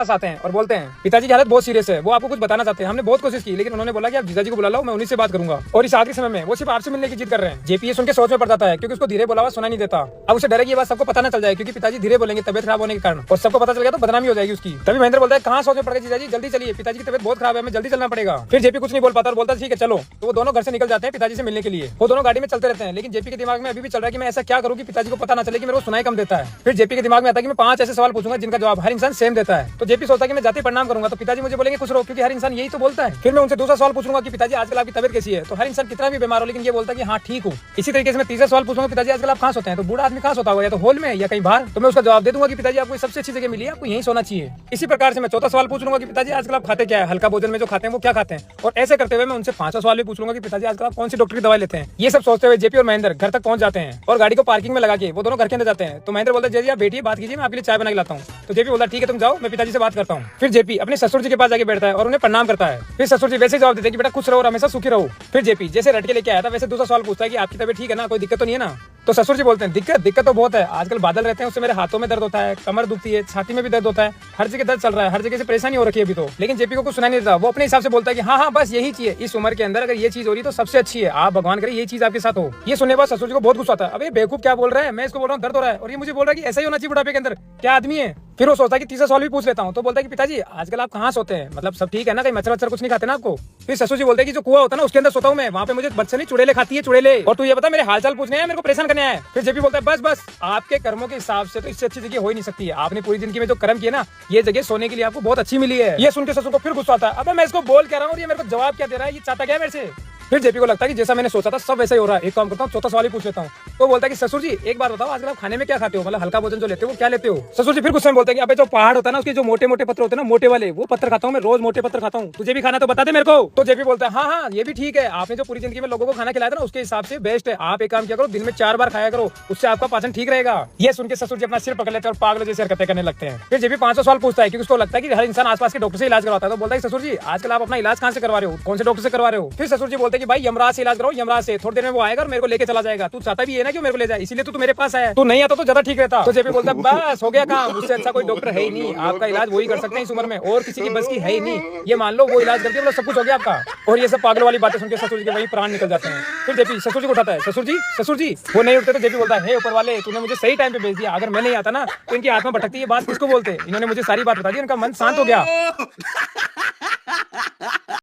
पास आते हैं और बोलते हैं पिताजी की हालत बहुत सीरियस है, वो आपको कुछ बताना चाहते हैं। हमने बहुत कोशिश की लेकिन उन्होंने बोला कि आप जीजाजी को बुला लो, मैं उन्हीं से बात करूंगा। और इस आखिरी समय में वो सिर्फ आपसे मिलने की जिद कर रहे हैं। जेपी ये सुन के सोच में पड़ जाता है क्योंकि उसको धीरे बोला हुआ सुना नहीं देता। अब उसे डर है कि ये बात सबको पता ना चल जाए क्योंकि पिताजी धीरे बोलेंगे तबियत खराब होने के कारण, और सबको पता चल गया तो बदनामी हो जाएगी उसकी। तभी महेंद्र बोलता है कहाँ सोच में पड़ गए जीजाजी, जल्दी चलिए, पिताजी की तबियत बहुत खराब है, हमें जल्दी चलना पड़ेगा। फिर जेपी कुछ नहीं बोल पाता और बोलता है ठीक है चलो। तो वो दोनों घर से निकल जाते हैं पिताजी से मिलने के लिए। वो दोनों गाड़ी में चलते रहते हैं लेकिन जेपी के दिमाग में अभी भी चल रहा है कि मैं ऐसा क्या करूँ कि पिताजी को पता ना चले कि मेरे को सुनाई कम देता है। फिर जेपी के दिमाग में आता है कि मैं 5 ऐसे सवाल पूछूंगा जिनका जवाब हर इंसान सेम देता है। तो जेपी सोचता है कि मैं जाते प्रणाम करूंगा तो पिताजी मुझे बोलेंगे खुश रहो क्योंकि हर इंसान यही तो बोलता है। फिर मैं उनसे दूसरा सवाल पूछूंगा कि पिताजी आजकल आपकी तबियत कैसी है, तो हर इंसान कितना भी बीमार हो लेकिन ये बोलता है कि हाँ ठीक हूँ। इसी तरीके से मैं तीसरा सवाल पूछूंगा पिताजी आजकल आप कहाँ सोते हैं, तो बूढ़ा आदमी कहाँ सोता होगा, या तो हॉल में या कहीं बाहर, तो मैं उसका जवाब दे दूंगा कि पिताजी आपको सबसे अच्छी जगह मिली है, आपको यहीं सोना चाहिए। इसी प्रकार से मैं चौथा सवाल पूछ लूंगा कि पिताजी आजकल आप खाते क्या है, हल्का भोजन में जो खाते हैं वो क्या खाते हैं। और ऐसे करते हुए मैं उनसे 5वां सवाल भी पूछ लूंगा कि पिताजी आजकल आप कौन सी डॉक्टर की दवाई लेते हैं। ये सब सोचते हुए जेपी और महेंद्र घर तक पहुंच जाते हैं और गाड़ी को पार्किंग में लगा के वो दोनों घर के अंदर जाते हैं। तो महेंद्र बोलता है जी आप बैठिए, बात कीजिए, मैं आपके लिए चाय बना के लाता हूँ। तो जेपी बोलता है ठीक है तुम जाओ, मैं पिताजी से बात करता हूँ। फिर जेपी अपने ससुर जी के पास जाके बैठता है और उन्हें प्रणाम करता है। फिर ससुर जी वैसे जवाब देते हैं कि बेटा खुश रहो और हमेशा सुखी रहो। फिर जेपी जैसे रट के लेके आया था वैसे दूसरा सवाल पूछता है कि आपकी तबियत ठीक है ना, कोई दिक्कत तो नहीं है ना। तो ससुर जी बोलते हैं दिक्कत तो बहुत है, आजकल बादल रहते हैं उससे मेरे हाथों में दर्द होता है, कमर दुखती है, छाती में भी दर्द होता है, हर जगह दर्द चल रहा है, हर जगह से परेशानी हो रखी है अभी तो। लेकिन जेपी को कुछ सुनाई नहीं देता, वो अपने हिसाब से बोलता है कि हाँ बस यही चाहिए, इस उम्र के अंदर अगर ये चीज हो रही तो सबसे अच्छी है, आप भगवान करे यही चीज आपके साथ हो। ये सुनने के बाद ससुर जी को बहुत गुस्सा आता है, अबे बेवकूफ क्या बोल रहा है, मैं इसको बोल रहा हूँ दर्द हो रहा है और ये मुझे बोल रहा है कि ऐसा ही होना चाहिए बुढ़ापे के अंदर, क्या आदमी है। फिर वो सोचता है कि तीसरा सवाल भी पूछ लेता हूँ। तो बोलता है कि पिताजी आजकल आप कहाँ सोते हैं, मतलब सब ठीक है ना, कहीं मच्छर वच्छर कुछ नहीं खाते ना आपको। फिर ससुर जी बोलते हैं कि जो कुआं होता है ना उसके अंदर सोता हूँ मैं, वहाँ पे मुझे बच्चे नहीं चुड़ैले खाती है, चुड़ैले, और तू ये बता मेरे हालचाल पूछने आया, मेरे को परेशान करने आया। फिर जेपी बोलता है बस आपके कर्मों के हिसाब से तो इससे अच्छी जगह हो ही नहीं सकती है, आपने पूरी जिंदगी में जो कर्म किए ना, ये जगह सोने के लिए आपको बहुत अच्छी मिली है। ये सुन के ससुर को फिर गुस्सा आता है, अब मैं इसको बोल क्या रहा हूँ, ये मेरे को जवाब क्या दे रहा है, ये चाहता क्या है मेरे से। फिर जेपी को लगता है कि जैसा मैंने सोचा था सब वैसा ही हो रहा है, एक काम करता हूँ चौथा सवाल ही पूछ लेता हूँ। तो बोलता है कि ससुर जी एक बात बताओ, आजकल आप खाने में क्या खाते हो, मतलब हल्का भोजन जो लेते हो वो क्या लेते हो। ससुर जी फिर गुस्से में बोलते हैं कि अबे जो पहाड़ होता है ना उसके जो मोटे मोटे पत्थर होते हैं ना, मोटे वाले वो पत्थर खाता हूँ मैं, रोज मोटे पत्थर खाता हूँ, तुझे भी खाना तो बता दे मेरे को। तो जेपी बोलता है हाँ ये भी ठीक है, आपने जो पूरी जिंदगी में लोगों को खाना खिलाया था ना उसके हिसाब से बेस्ट है, आप एक काम किया करो दिन में 4 बार खाया करो, उससे आपका पाचन ठीक रहेगा। ये सुन के ससुर जी अपना सिर पकड़ लेते हैं और पागल जैसे हरकतें करने लगते हैं। फिर जेपी 5वां सवाल पूछता है क्योंकि उसको लगता है कि हर इंसान आसपास के डॉक्टर से इलाज करवाता है। तो बोलता है ससुर जी आजकल आप अपना इलाज कहाँ से करवा रहे हो, कौन से डॉक्टर से करवा रहे हो। फिर ससुर जी बोलते हैं कि भाई यमराज से इलाज करो, यमराज से, थोड़ी देर में वो आएगा और मेरे को लेके चला जाएगा, तू चाहता भी है ना कि मेरे को ले जाए, इसीलिए तू मेरे पास आया, तू नहीं आता तो ज्यादा ठीक रहता। तो जेपी बोलता है बस हो गया काम, उससे अच्छा कोई डॉक्टर है ही नहीं, आपका इलाज वही कर सकते हैं इस उम्र में, और किसी की बस की है ही नहीं, ये मान लो वो इलाज करके मतलब सब कुछ हो गया आपका। और ये सब पागल वाली बातें सुनकर ससुर जी के वही प्राण निकल जाते हैं। फिर जेपी ससुर जी को उठाता है, ससुर जी वो नहीं उठते तो जेपी बोलता है हे ऊपर वाले तूने मुझे सही टाइम पे भेज दिया, अगर मैं नहीं आता ना तो इनकी आत्मा भटकती, ये बात किसको बोलते, इन्होंने मुझे सारी बात बता दी, इनका मन शांत हो गया।